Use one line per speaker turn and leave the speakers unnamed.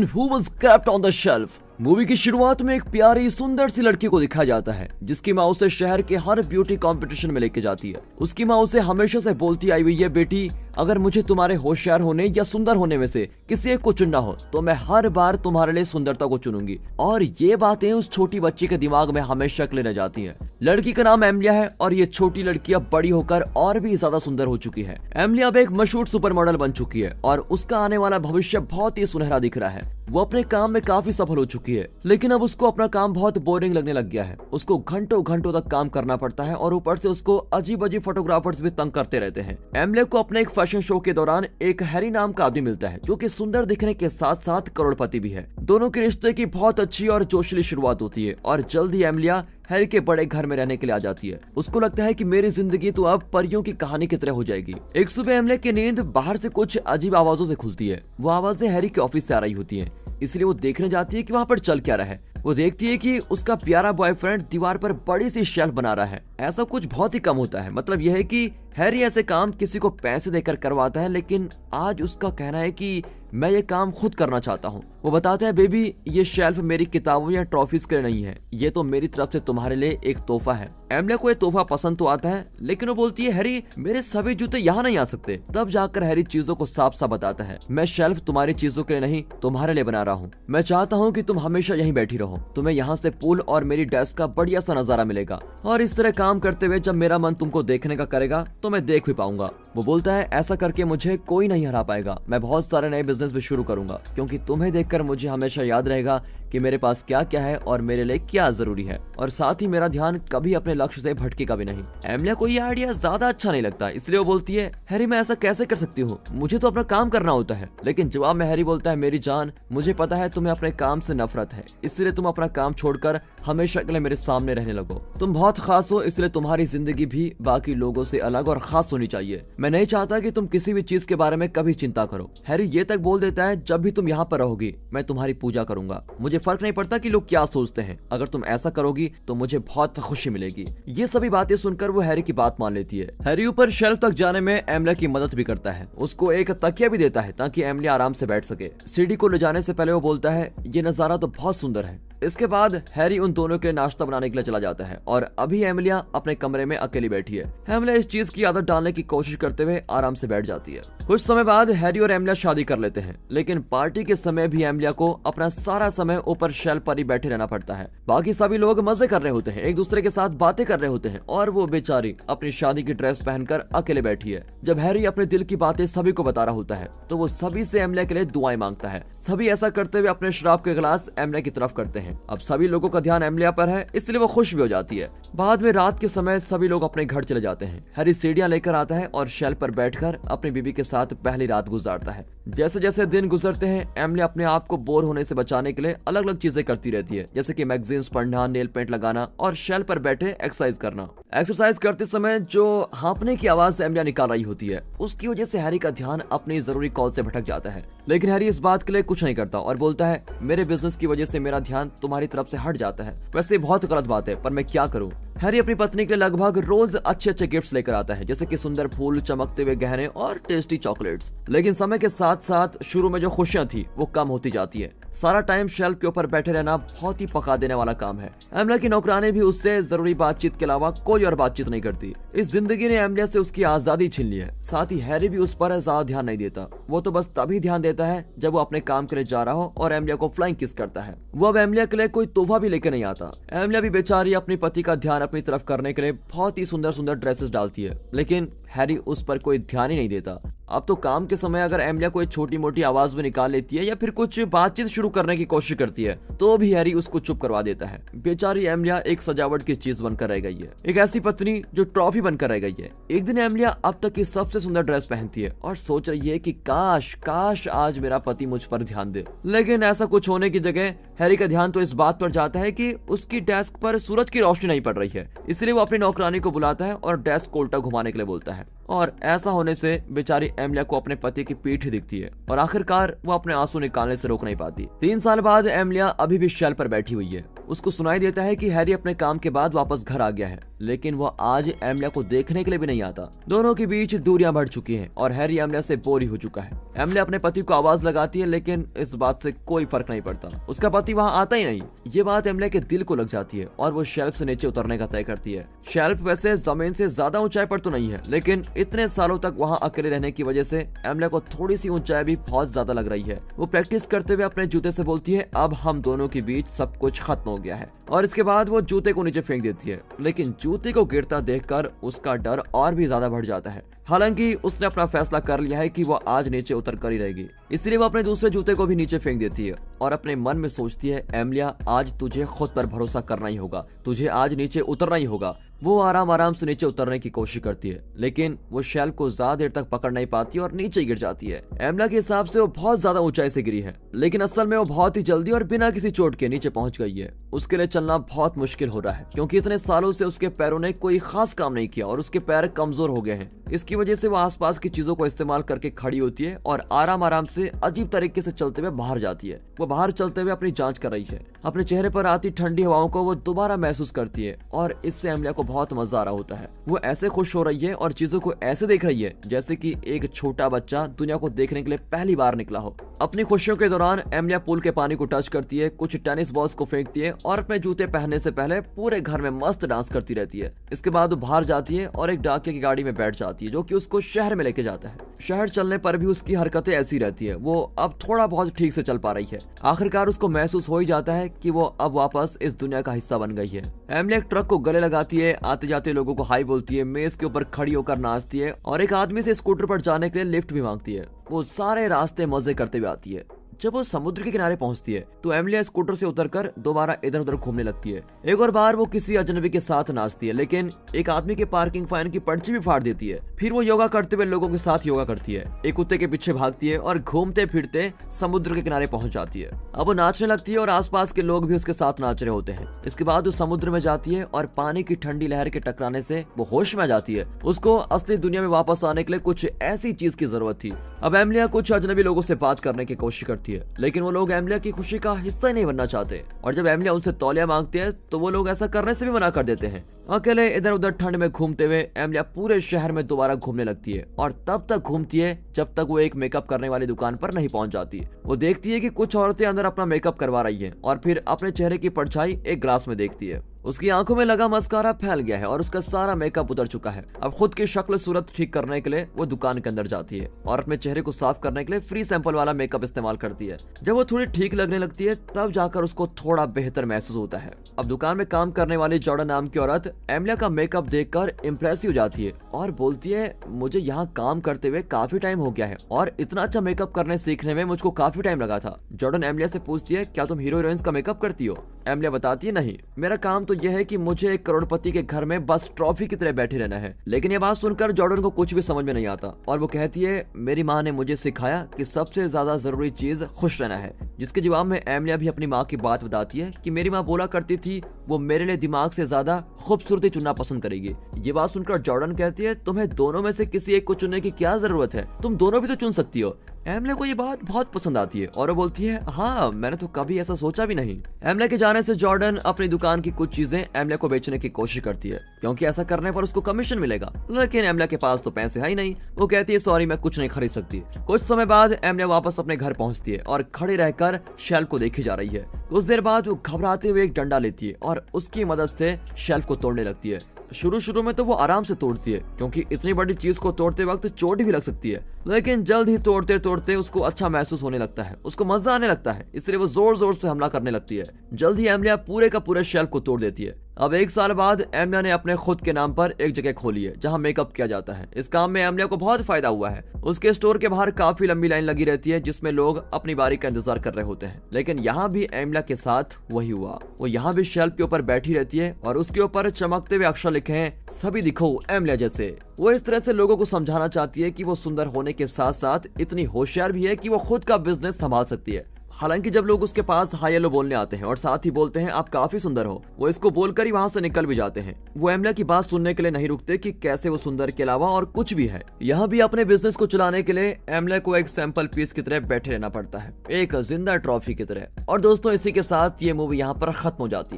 Who was kept on the shelf? Movie की शुरुआत में एक प्यारी सुंदर सी लड़की को दिखाया जाता है जिसकी माँ उसे शहर के हर ब्यूटी कंपटीशन में लेके जाती है। उसकी माँ उसे हमेशा से बोलती आई हुई है, बेटी अगर मुझे तुम्हारे होशियार होने या सुंदर होने में से किसी एक को चुनना हो तो मैं हर बार तुम्हारे लिए सुंदरता को चुनूंगी। और ये बातें उस छोटी बच्ची के दिमाग में हमेशा क्लियर रह जाती हैं। लड़की का नाम एमिलिया है और ये छोटी लड़की अब बड़ी होकर और भी ज्यादा सुंदर हो चुकी है। एमिलिया अब एक मशहूर सुपर मॉडल बन चुकी है और उसका आने वाला भविष्य बहुत ही सुनहरा दिख रहा है। वो अपने काम में काफी सफल हो चुकी है, लेकिन अब उसको अपना काम बहुत बोरिंग लगने लग गया है। उसको घंटों घंटों तक काम करना पड़ता है और ऊपर से उसको अजीब अजीब फोटोग्राफर्स भी तंग करते रहते हैं। एमिलिया को अपने एक फैशन शो के दौरान एक हैरी नाम का आदमी मिलता है जो कि सुंदर दिखने के साथ साथ करोड़पति भी है। दोनों के रिश्ते की बहुत अच्छी और जोशीली शुरुआत होती है और जल्द ही एमिलिया हैरी के बड़े घर में रहने के लिए आ जाती है। उसको लगता है कि मेरी जिंदगी तो अब परियों की कहानी की तरह हो जाएगी। एक सुबह एमिलिया की नींद बाहर से कुछ अजीब आवाजों से खुलती है। वो आवाजें हैरी के ऑफिस से आ रही होती हैं, इसलिए वो देखने जाती है कि वहाँ पर चल क्या रहा है। वो देखती है कि उसका प्यारा बॉयफ्रेंड दीवार पर बड़ी सी शेल्फ बना रहा है। ऐसा कुछ बहुत ही कम होता है। मतलब यह है कि हैरी ऐसे काम किसी को पैसे देकर करवाता है, लेकिन आज उसका कहना है कि मैं ये काम खुद करना चाहता हूँ। वो बताता है, बेबी ये शेल्फ मेरी किताबों या ट्रॉफीज के लिए नहीं है, ये तो मेरी तरफ से तुम्हारे लिए एक तोहफा है। एमिलिया को ये तोहफा पसंद तो आता है, लेकिन वो बोलती है, हैरी मेरे सभी जूते यहाँ नहीं आ सकते। तब जाकर हैरी चीजों को साफ साफ बताता है, मैं शेल्फ तुम्हारी चीजों के लिए नहीं तुम्हारे लिए बना रहा हूँ। मैं चाहता हूँ कि तुम हमेशा यहीं बैठी रहो, तुम्हें यहाँ से पूल और मेरी डेस्क का बढ़िया सा नजारा मिलेगा और इस तरह काम करते हुए जब मेरा मन तुमको देखने का करेगा तो मैं देख भी पाऊंगा। वो बोलता है, ऐसा करके मुझे कोई नहीं हरा पाएगा। मैं बहुत सारे नए बिजनेस भी शुरू करूंगा क्योंकि तुम्हें देखकर मुझे हमेशा याद रहेगा कि मेरे पास क्या क्या है और मेरे लिए क्या जरूरी है, और साथ ही मेरा ध्यान कभी अपने लक्ष्य से भटकेगा भी नहीं। एमिलिया को ये आइडिया ज्यादा अच्छा नहीं लगता, इसलिए वो बोलती है, हैरी मैं ऐसा कैसे कर सकती हूँ, मुझे तो अपना काम करना होता है। लेकिन जवाब में हैरी बोलता है, मेरी जान मुझे पता है तुम्हें अपने काम से नफरत है, इसलिए तुम अपना काम छोड़कर हमेशा के लिए मेरे सामने रहने लगो। तुम बहुत खास हो, इसलिए तुम्हारी जिंदगी भी बाकी लोगों से अलग और खास होनी चाहिए। मैं नहीं चाहता कि तुम किसी भी चीज के बारे में कभी चिंता करो। हैरी ये तक बोल देता है, जब भी तुम यहाँ पर रहोगी मैं तुम्हारी पूजा करूंगा। मुझे फर्क नहीं पड़ता कि लोग क्या सोचते हैं, अगर तुम ऐसा करोगी तो मुझे बहुत खुशी मिलेगी। ये सभी बातें सुनकर वो हैरी की बात मान लेती है। हैरी ऊपर शेल्फ तक जाने में एमिलिया की मदद भी करता है, उसको एक तकिया भी देता है ताकि एमिलिया आराम से बैठ सके। सीढ़ी को ले जाने से पहले वो बोलता है, ये नजारा तो बहुत सुंदर है। इसके बाद हैरी उन दोनों के लिए नाश्ता बनाने के लिए चला जाता है और अभी एमिलिया अपने कमरे में अकेली बैठी है। एमिलिया इस चीज की आदत डालने की कोशिश करते हुए आराम से बैठ जाती है। कुछ समय बाद हैरी और एमिलिया शादी कर लेते हैं, लेकिन पार्टी के समय भी एमिलिया को अपना सारा समय ऊपर शेल्फ पर ही बैठे रहना पड़ता है। बाकी सभी लोग मजे कर रहे होते हैं, एक दूसरे के साथ बातें कर रहे होते हैं और वो बेचारी अपनी शादी की ड्रेस पहनकर अकेले बैठी है। जब हैरी अपने दिल की बातें सभी को बता रहा होता है तो वो सभी से एमिलिया के लिए दुआएं मांगता है। सभी ऐसा करते हुए अपने शराब के गिलास एमिलिया की तरफ करते हैं। अब सभी लोगों का ध्यान एमिलिया पर है, इसलिए वो खुश भी हो जाती है। बाद में रात के समय सभी लोग अपने घर चले जाते हैं। हैरी सीढ़ियां लेकर आता है और शेल्फ पर बैठकर अपनी बीवी के साथ पहली रात गुजारता है। जैसे जैसे दिन गुजरते हैं एमिलिया अपने आप को बोर होने से बचाने के लिए अलग अलग चीजें करती रहती है, जैसे कि मैगजीन्स पढ़ना, नेल पेंट लगाना और शेल्फ पर बैठे एक्सरसाइज करना। एक्सरसाइज करते समय जो हाँफने की आवाज एमिलिया निकाल रही होती है उसकी वजह से हैरी का ध्यान अपनी जरूरी कॉल से भटक जाता है, लेकिन हैरी इस बात के लिए कुछ नहीं करता और बोलता है, मेरे बिजनेस की वजह से मेरा ध्यान तुम्हारी तरफ से हट जाता है। वैसे बहुत गलत बात है, पर मैं क्या करूं। हैरी अपनी पत्नी के लिए लगभग रोज अच्छे अच्छे गिफ्ट्स लेकर आता है, जैसे कि सुंदर फूल, चमकते हुए गहने और टेस्टी चॉकलेट्स। लेकिन समय के साथ साथ शुरू में जो खुशियां थी वो कम होती जाती है। सारा टाइम शेल्फ के ऊपर बैठे रहना बहुत ही पका देने वाला काम है। एमिलिया की नौकरानी भी उससे जरूरी बातचीत के अलावा कोई और बातचीत नहीं करती। इस जिंदगी ने एमिलिया से उसकी आजादी छीन ली है। साथ ही हैरी भी उस पर ज्यादा ध्यान नहीं देता। वो तो बस तभी ध्यान देता है जब वो अपने काम के लिए जा रहा हो और एमिलिया को फ्लाइंग किस करता है। वो अब एमिलिया के लिए कोई तोहफा भी लेकर नहीं आता। एमिलिया भी बेचारी अपने पति का ध्यान अपनी तरफ करने के लिए बहुत ही सुंदर सुंदर ड्रेसेस डालती है, लेकिन हैरी उस पर कोई ध्यान ही नहीं देता। अब तो काम के समय अगर एमिलिया कोई छोटी मोटी आवाज भी निकाल लेती है या फिर कुछ बातचीत शुरू करने की कोशिश करती है तो भी हैरी उसको चुप करवा देता है। बेचारी एमिलिया एक सजावट की चीज बनकर रह गई है, एक ऐसी पत्नी जो ट्रॉफी बनकर रह गई है। एक दिन एमिलिया अब तक की सबसे सुंदर ड्रेस पहनती है और सोच रही है कि काश काश आज मेरा पति मुझ पर ध्यान दे, लेकिन ऐसा कुछ होने की जगह हैरी का ध्यान तो इस बात पर जाता है कि उसकी डेस्क पर सूरज की रोशनी नहीं पड़ रही है। इसलिए वो अपनी नौकरानी को बुलाता है और डेस्क को उल्टा घुमाने के लिए बोलता है, और ऐसा होने से बेचारी एमिलिया को अपने पति की पीठ ही दिखती है और आखिरकार वो अपने आंसू निकालने से रोक नहीं पाती। 3 साल बाद एमिलिया अभी भी शेल्फ पर बैठी हुई है। उसको सुनाई देता है कि हैरी अपने काम के बाद वापस घर आ गया है। लेकिन वो आज एमिलिया को देखने के लिए भी नहीं आता। दोनों के बीच दूरियां बढ़ चुकी हैं और हैरी एमिलिया से बोर हो चुका है। एमिलिया अपने पति को आवाज लगाती है, लेकिन इस बात से कोई फर्क नहीं पड़ता, उसका पति वहाँ आता ही नहीं। ये बात एमिलिया के दिल को लग जाती है और वो शेल्फ से नीचे उतरने का तय करती है। शेल्फ वैसे जमीन से ज्यादा ऊंचाई पर तो नहीं है, लेकिन इतने सालों तक वहाँ अकेले रहने की वजह से एमिलिया को थोड़ी सी ऊंचाई भी बहुत ज्यादा लग रही है। वो प्रैक्टिस करते हुए अपने जूते से बोलती है, अब हम दोनों के बीच सब कुछ खत्म हो गया है, और इसके बाद वो जूते को नीचे फेंक देती है। लेकिन जूते को गिरता देखकर उसका डर और भी ज्यादा बढ़ जाता है। हालांकि उसने अपना फैसला कर लिया है कि वो आज नीचे उतर कर ही रहेगी, इसलिए वो अपने दूसरे जूते को भी नीचे फेंक देती है और अपने मन में सोचती है, एमिलिया आज तुझे खुद पर भरोसा करना ही होगा, तुझे आज नीचे उतरना ही होगा। वो आराम से नीचे उतरने की कोशिश करती है, लेकिन वो शेल्फ को ज्यादा देर तक पकड़ नहीं पाती और नीचे गिर जाती है। एमिलिया के हिसाब से वो बहुत ज्यादा ऊंचाई से गिरी है, लेकिन असल में वो बहुत ही जल्दी और बिना किसी चोट के नीचे पहुंच गई है। उसके लिए चलना बहुत मुश्किल हो रहा है, क्योंकि इतने सालों से उसके पैरों ने कोई खास काम नहीं किया और उसके पैर कमजोर हो गए हैं। इसकी वजह से वो आसपास की चीजों को इस्तेमाल करके खड़ी होती है और आराम से अजीब तरीके से चलते हुए बाहर जाती है। वो बाहर चलते हुए अपनी जांच कर रही है। अपने चेहरे पर आती ठंडी हवाओं को वो दोबारा महसूस करती है और इससे एमिलिया को बहुत मजा आ रहा होता है। वो ऐसे खुश हो रही है और चीजों को ऐसे देख रही है जैसे कि एक छोटा बच्चा दुनिया को देखने के लिए पहली बार निकला हो। अपनी खुशियों के दौरान एमिलिया पूल के पानी को टच करती है, कुछ टेनिस बॉल्स को फेंकती है और अपने जूते पहनने से पहले पूरे घर में मस्त डांस करती रहती है। इसके बाद वो बाहर जाती है और एक डाकिया की गाड़ी में बैठ जाती है, जो कि उसको शहर में लेके जाता है। शहर चलने पर भी उसकी हरकतें ऐसी रहती है, वो अब थोड़ा बहुत ठीक से चल पा रही है। आखिरकार उसको महसूस हो ही जाता है कि वो अब वापस इस दुनिया का हिस्सा बन गई है। एमिलिया एक ट्रक को गले लगाती है, आते जाते लोगों को हाई बोलती है, मेज के ऊपर खड़ी होकर नाचती है और एक आदमी से स्कूटर पर जाने के लिए लिफ्ट भी मांगती है। वो सारे रास्ते मजे करते हुए आती है। जब वो समुद्र के किनारे पहुंचती है तो एमिलिया स्कूटर से उतरकर दोबारा इधर उधर घूमने लगती है। एक और बार वो किसी अजनबी के साथ नाचती है, लेकिन एक आदमी के पार्किंग फाइन की पर्ची भी फाड़ देती है। फिर वो योगा करते हुए लोगों के साथ योगा करती है, एक कुत्ते के पीछे भागती है और घूमते फिरते समुद्र के किनारे पहुंच जाती है। अब वो नाचने लगती है और आसपास के लोग भी उसके साथ नाच रहे होते हैं। इसके बाद वो समुद्र में जाती है और पानी की ठंडी लहर के टकराने से वो होश में आ जाती है। उसको असली दुनिया में वापस आने के लिए कुछ ऐसी चीज की जरूरत थी। अब एमिलिया कुछ अजनबी लोगों से बात करने की कोशिश करती है, लेकिन वो लोग एमिलिया की खुशी का हिस्सा ही नहीं बनना चाहते और जब एमिलिया उनसे तौलिया मांगती है तो वो लोग ऐसा करने से भी मना कर देते हैं। अकेले इधर उधर ठंड में घूमते हुए एमिलिया पूरे शहर में दोबारा घूमने लगती है और तब तक घूमती है जब तक वो एक मेकअप करने वाली दुकान पर नहीं पहुंच जाती। वो देखती है कि कुछ औरतें अंदर अपना मेकअप करवा रही हैं और फिर अपने चेहरे की परछाई एक ग्लास में देखती है। उसकी आंखों में लगा मस्कारा फैल गया है और उसका सारा मेकअप उतर चुका है। अब खुद की शक्ल सूरत ठीक करने के लिए वो दुकान के अंदर जाती है और अपने चेहरे को साफ करने के लिए फ्री सैंपल वाला मेकअप इस्तेमाल करती है। जब वो थोड़ी ठीक लगने लगती है तब जाकर उसको थोड़ा बेहतर महसूस होता है। अब दुकान में काम करने वाली जॉर्डन नाम की औरत एमिलिया का मेकअप देखकर इम्प्रेस हो जाती है और बोलती है, मुझे यहाँ काम करते हुए काफी टाइम हो गया है और इतना अच्छा मेकअप करने सीखने में मुझको काफी टाइम लगा था। जॉर्डन एमिलिया से पूछती है, क्या तुम हीरो हीरोइंस का मेकअप करती हो? एमिलिया बताती है, नहीं, मेरा काम तो यह है कि मुझे एक करोड़पति के घर में बस ट्रॉफी की तरह बैठे रहना है। लेकिन ये बात सुनकर जॉर्डन को कुछ भी समझ में नहीं आता और वो कहती है, मेरी माँ ने मुझे सिखाया कि सबसे ज्यादा जरूरी चीज खुश रहना है। जिसके जवाब में एमिलिया भी अपनी माँ की बात बताती है कि मेरी माँ बोला करती थी वो मेरे लिए दिमाग से ज्यादा खूबसूरती चुनना पसंद करेगी। ये बात सुनकर जॉर्डन कहती है, तुम्हें दोनों में से किसी एक को चुनने की क्या जरूरत है, तुम दोनों भी तो चुन सकती हो। एमिलिया को ये बात बहुत पसंद आती है और वो बोलती है, हाँ, मैंने तो कभी ऐसा सोचा भी नहीं। एमिलिया के जाने से जॉर्डन अपनी दुकान की कुछ चीजें एमिलिया को बेचने की कोशिश करती है, क्योंकि ऐसा करने पर उसको कमीशन मिलेगा। लेकिन एमिलिया के पास तो पैसे है ही नहीं। वो कहती है, सॉरी, मैं कुछ नहीं खरीद सकती। कुछ समय बाद एमिलिया वापस अपने घर पहुंचती है और खड़ी रहकर शेल्फ को देखी जा रही है। कुछ देर बाद वो घबराते हुए एक डंडा लेती है और उसकी मदद से शेल्फ को तोड़ने लगती है। शुरू में तो वो आराम से तोड़ती है, क्योंकि इतनी बड़ी चीज को तोड़ते वक्त चोट भी लग सकती है। लेकिन जल्द ही तोड़ते तोड़ते उसको अच्छा महसूस होने लगता है, उसको मजा आने लगता है, इसलिए वो जोर जोर से हमला करने लगती है। जल्द ही एमिलिया पूरे का पूरे शेल्फ को तोड़ देती है। अब 1 साल बाद एमिलिया ने अपने खुद के नाम पर एक जगह खोली है जहां मेकअप किया जाता है। इस काम में एमिलिया को बहुत फायदा हुआ है। उसके स्टोर के बाहर काफी लंबी लाइन लगी रहती है जिसमें लोग अपनी बारी का इंतजार कर रहे होते हैं। लेकिन यहाँ भी एमिलिया के साथ वही हुआ। वो यहाँ भी शेल्फ के ऊपर बैठी रहती है और उसके ऊपर चमकते हुए अक्षर लिखे हैं, सभी दिखो एमिलिया जैसे। वो इस तरह से लोगों को समझाना चाहती है कि वो सुंदर होने के साथ साथ इतनी होशियार भी है कि वो खुद का बिजनेस संभाल सकती है। हालांकि जब लोग उसके पास हाय हेलो बोलने आते हैं और साथ ही बोलते हैं आप काफी सुंदर हो, वो इसको बोलकर ही वहां से निकल भी जाते हैं। वो एमिलिया की बात सुनने के लिए नहीं रुकते कि कैसे वो सुंदर के अलावा और कुछ भी है। यहाँ भी अपने बिजनेस को चलाने के लिए एमिलिया को एक सैंपल पीस की तरह बैठे रहना पड़ता है, एक जिंदा ट्रॉफी की तरह। और दोस्तों, इसी के साथ ये मूवी यहाँ पर खत्म हो जाती है।